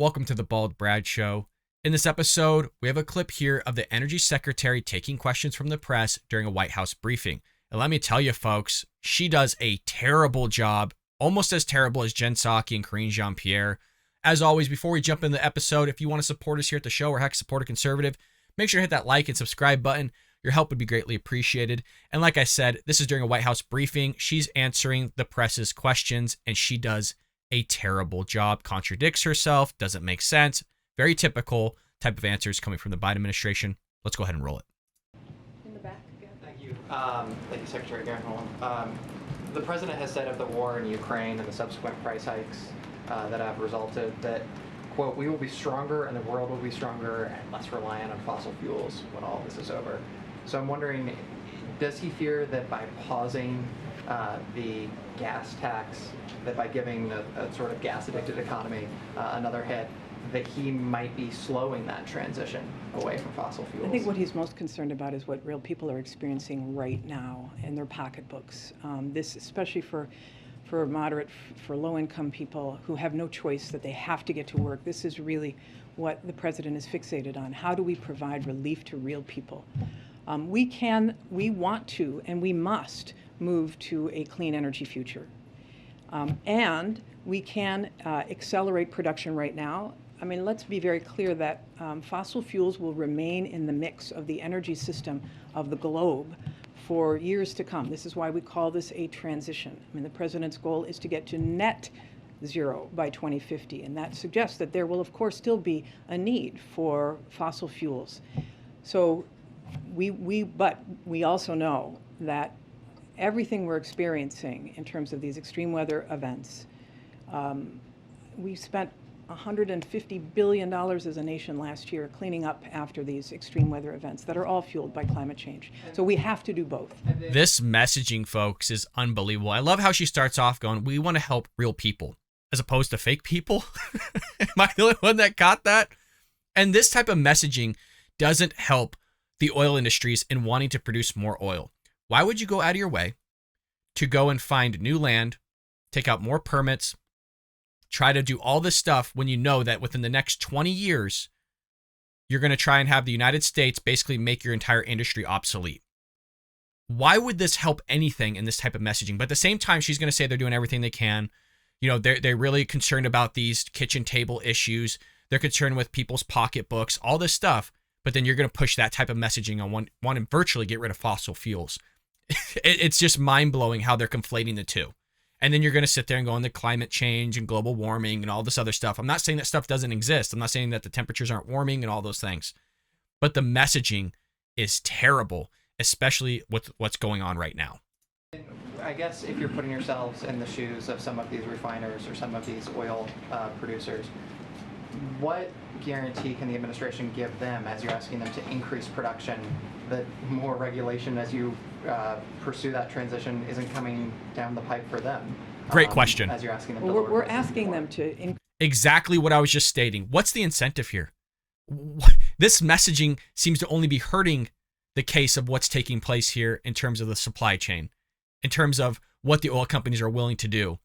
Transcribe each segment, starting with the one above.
Welcome to the Bald Brad Show. In this episode, we have a clip here of the Energy Secretary taking questions from the press during a White House briefing. And let me tell you, folks, she does a terrible job, almost as terrible as Jen Psaki and Karine Jean-Pierre. As always, before we jump into the episode, if you want to support us here at the show or heck support a conservative, make sure to hit that like and subscribe button. Your help would be greatly appreciated. And like I said, this is during a White House briefing. She's answering the press's questions, and she does a terrible job, contradicts herself, doesn't make sense. Very typical type of answers coming from the Biden administration. Let's go ahead and roll it. In the back. Yeah. Thank you. Thank you, Secretary Granholm. The president has said of the war in Ukraine and the subsequent price hikes that have resulted that, quote, we will be stronger and the world will be stronger and less reliant on fossil fuels when all this is over. So I'm wondering, does he fear that by pausing the gas tax, that by giving a sort of gas-addicted economy another hit, that he might be slowing that transition away from fossil fuels? I think what he's most concerned about is what real people are experiencing right now in their pocketbooks. This, especially for moderate, for low-income people who have no choice, that they have to get to work. This is really what the president is fixated on. How do we provide relief to real people? We want to, and we must move to a clean energy future. And we can accelerate production right now. I mean, let's be very clear that fossil fuels will remain in the mix of the energy system of the globe for years to come. This is why we call this a transition. I mean, the president's goal is to get to net zero by 2050, and that suggests that there will, of course, still be a need for fossil fuels. So but we also know that everything we're experiencing in terms of these extreme weather events, we spent $150 billion as a nation last year cleaning up after these extreme weather events that are all fueled by climate change. So we have to do both. This messaging, folks, is unbelievable. I love how she starts off going, we want to help real people, as opposed to fake people. Am I the only one that caught that? And this type of messaging doesn't help the oil industries in wanting to produce more oil. Why would you go out of your way to go and find new land, take out more permits, try to do all this stuff when you know that within the next 20 years, you're going to try and have the United States basically make your entire industry obsolete? Why would this help anything in this type of messaging? But at the same time, she's going to say they're doing everything they can. You know, they're really concerned about these kitchen table issues. They're concerned with people's pocketbooks, all this stuff. But then you're going to push that type of messaging on want to virtually get rid of fossil fuels. It's just mind-blowing how they're conflating the two. And then you're going to sit there and go into climate change and global warming and all this other stuff. I'm not saying that stuff doesn't exist. I'm not saying that the temperatures aren't warming and all those things. But the messaging is terrible, especially with what's going on right now. I guess if you're putting yourselves in the shoes of some of these refiners or some of these oil producers, what guarantee can the administration give them as you're asking them to increase production, that more regulation as you pursue that transition isn't coming down the pipe for them? Great question. As you're asking them Well, we're asking them to exactly what I was just stating. What's the incentive here? This messaging seems to only be hurting the case of what's taking place here in terms of the supply chain, in terms of what the oil companies are willing to do.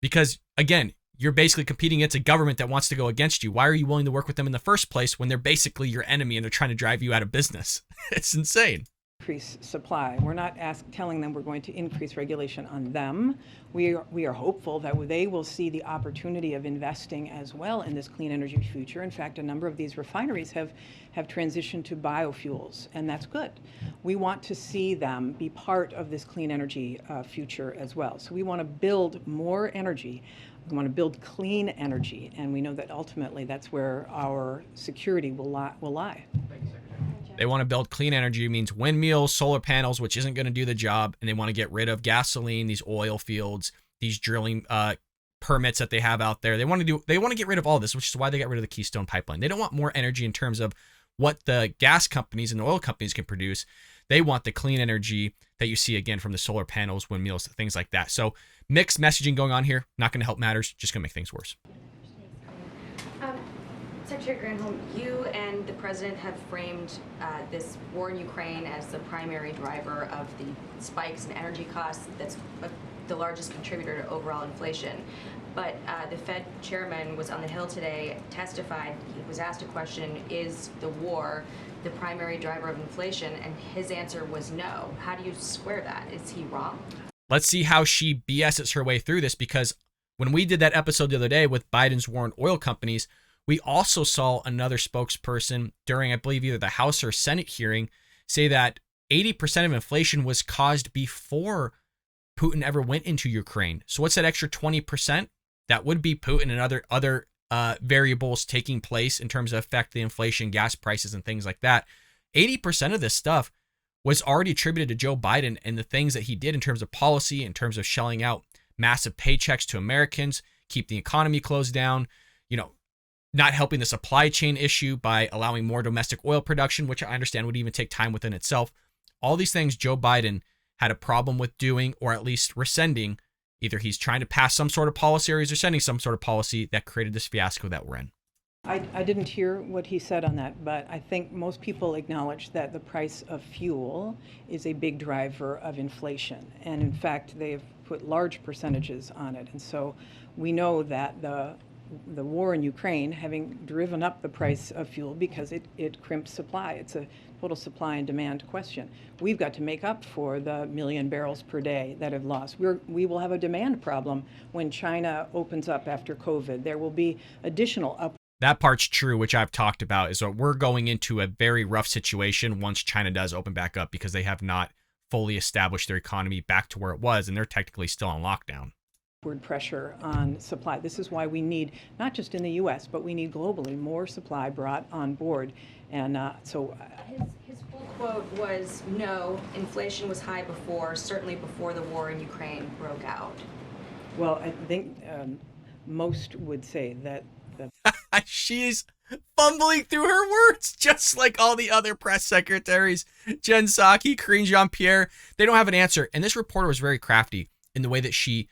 Because, again, you're basically competing against a government that wants to go against you. Why are you willing to work with them in the first place when they're basically your enemy and they're trying to drive you out of business? It's insane. increase supply. We're not telling them we're going to increase regulation on them. We are hopeful that they will see the opportunity of investing as well in this clean energy future. In fact, a number of these refineries have transitioned to biofuels, and that's good. We want to see them be part of this clean energy future as well. So we want to build more energy. We want to build clean energy, and we know that ultimately that's where our security will lie. Thank you, Secretary. They want to build clean energy, means windmills, solar panels, which isn't going to do the job. And they want to get rid of gasoline, these oil fields, these drilling permits that they have out there. They want to get rid of all this, which is why they got rid of the Keystone Pipeline. They don't want more energy in terms of what the gas companies and the oil companies can produce. They want the clean energy that you see again from the solar panels, windmills, things like that. So mixed messaging going on here, not going to help matters, just going to make things worse. Secretary Granholm, you and the president have framed this war in Ukraine as the primary driver of the spikes in energy costs that's the largest contributor to overall inflation. But the Fed chairman was on the Hill today, testified, he was asked a question, is the war the primary driver of inflation? And his answer was no. How do you square that? Is he wrong? Let's see how she BS's her way through this, because when we did that episode the other day with Biden's war on oil companies, we also saw another spokesperson during, I believe, either the House or Senate hearing say that 80% of inflation was caused before Putin ever went into Ukraine. So what's that extra 20%? That would be Putin and other variables taking place in terms of affect the inflation, gas prices, and things like that. 80% of this stuff was already attributed to Joe Biden and the things that he did in terms of policy, in terms of shelling out massive paychecks to Americans, keep the economy closed down, not helping the supply chain issue by allowing more domestic oil production, which I understand would even take time within itself. All these things Joe Biden had a problem with doing, or at least rescinding. Either he's trying to pass some sort of policy or he's rescinding some sort of policy that created this fiasco that we're in. I didn't hear what he said on that, but I think most people acknowledge that the price of fuel is a big driver of inflation. And in fact, they've put large percentages on it. And so we know that the war in Ukraine, having driven up the price of fuel because it crimps supply. It's a total supply and demand question. We've got to make up for the 1 million barrels per day that have lost. We will have a demand problem when China opens up after COVID. There will be additional up. That part's true, which I've talked about, is that we're going into a very rough situation once China does open back up, because they have not fully established their economy back to where it was, and they're technically still on lockdown. Upward pressure on supply. This is why we need, not just in the U.S., but we need globally more supply brought on board. And His full quote was, no, inflation was high before, certainly before the war in Ukraine broke out. Well, I think most would say that She's fumbling through her words, just like all the other press secretaries. Jen Psaki, Karine Jean-Pierre, they don't have an answer. And this reporter was very crafty in the way that she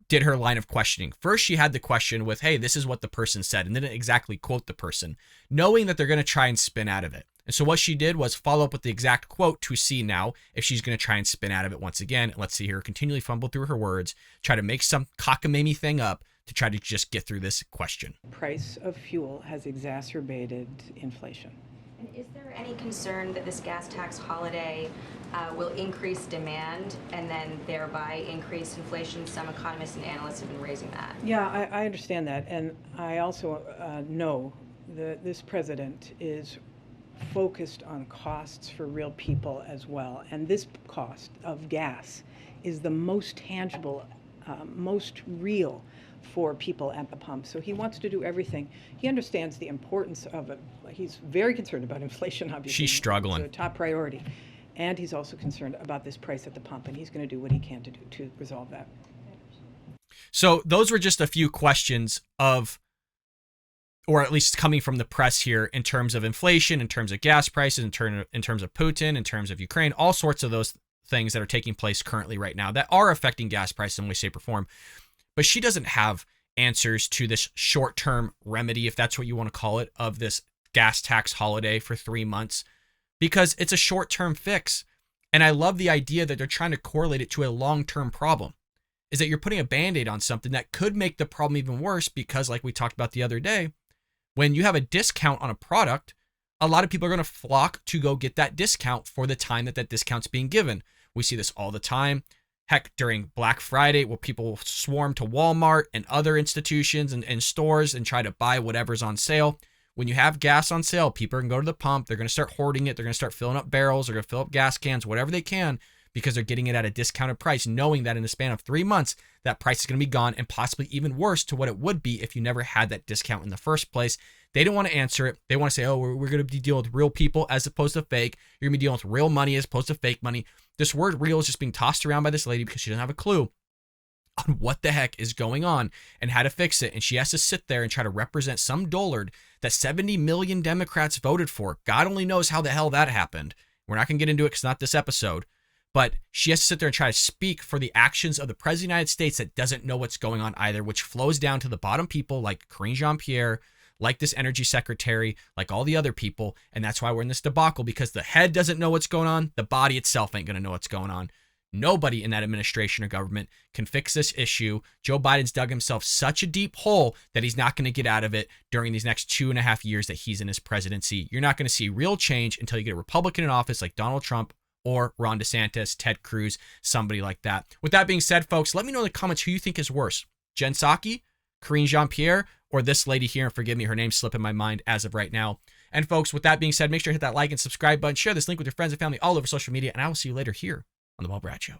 did her line of questioning. First, she had the question with, hey, this is what the person said, and didn't exactly quote the person, knowing that they're going to try and spin out of it. And so what she did was follow up with the exact quote to see now if she's going to try and spin out of it once again. And let's see her continually fumble through her words, try to make some cockamamie thing up to try to just get through this question. Price of fuel has exacerbated inflation. And is there any concern that this gas tax holiday will increase demand and then thereby increase inflation? Some economists and analysts have been raising that. Yeah, I understand that. And I also know that this president is focused on costs for real people as well. And this cost of gas is the most tangible, most real for people at the pump. So he wants to do everything. He understands the importance of it. He's very concerned about inflation, obviously. She's struggling. It's a top priority. And he's also concerned about this price at the pump, and he's going to do what he can to resolve that. So those were just a few questions of, or at least coming from the press here, in terms of inflation, in terms of gas prices, in terms of Putin, in terms of Ukraine, all sorts of those things that are taking place currently right now that are affecting gas prices in one way, shape, or form. But she doesn't have answers to this short-term remedy, if that's what you want to call it, of this gas tax holiday for 3 months, because it's a short-term fix. And I love the idea that they're trying to correlate it to a long-term problem, is that you're putting a Band-Aid on something that could make the problem even worse, because like we talked about the other day, when you have a discount on a product, a lot of people are going to flock to go get that discount for the time that discount's being given. We see this all the time. Heck, during Black Friday, where people swarm to Walmart and other institutions and stores and try to buy whatever's on sale. When you have gas on sale, people are going to go to the pump. They're going to start hoarding it. They're going to start filling up barrels. They're going to fill up gas cans, whatever they can, because they're getting it at a discounted price, knowing that in the span of 3 months, that price is going to be gone, and possibly even worse to what it would be if you never had that discount in the first place. They don't want to answer it. They want to say, oh, we're going to be dealing with real people as opposed to fake. You're going to be dealing with real money as opposed to fake money. This word real is just being tossed around by this lady because she doesn't have a clue on what the heck is going on and how to fix it. And she has to sit there and try to represent some dullard that 70 million Democrats voted for. God only knows how the hell that happened. We're not going to get into it because it's not this episode. But she has to sit there and try to speak for the actions of the President of the United States that doesn't know what's going on either, which flows down to the bottom people like Karine Jean-Pierre, like this energy secretary, like all the other people. And that's why we're in this debacle, because the head doesn't know what's going on. The body itself ain't going to know what's going on. Nobody in that administration or government can fix this issue. Joe Biden's dug himself such a deep hole that he's not going to get out of it during these next 2.5 years that he's in his presidency. You're not going to see real change until you get a Republican in office like Donald Trump or Ron DeSantis, Ted Cruz, somebody like that. With that being said, folks, let me know in the comments who you think is worse, Jen Psaki, Karine Jean-Pierre, or this lady here. And forgive me, her name's slipping my mind as of right now. And folks, with that being said, make sure to hit that like and subscribe button, share this link with your friends and family all over social media, and I will see you later here on The Paul Brad Show.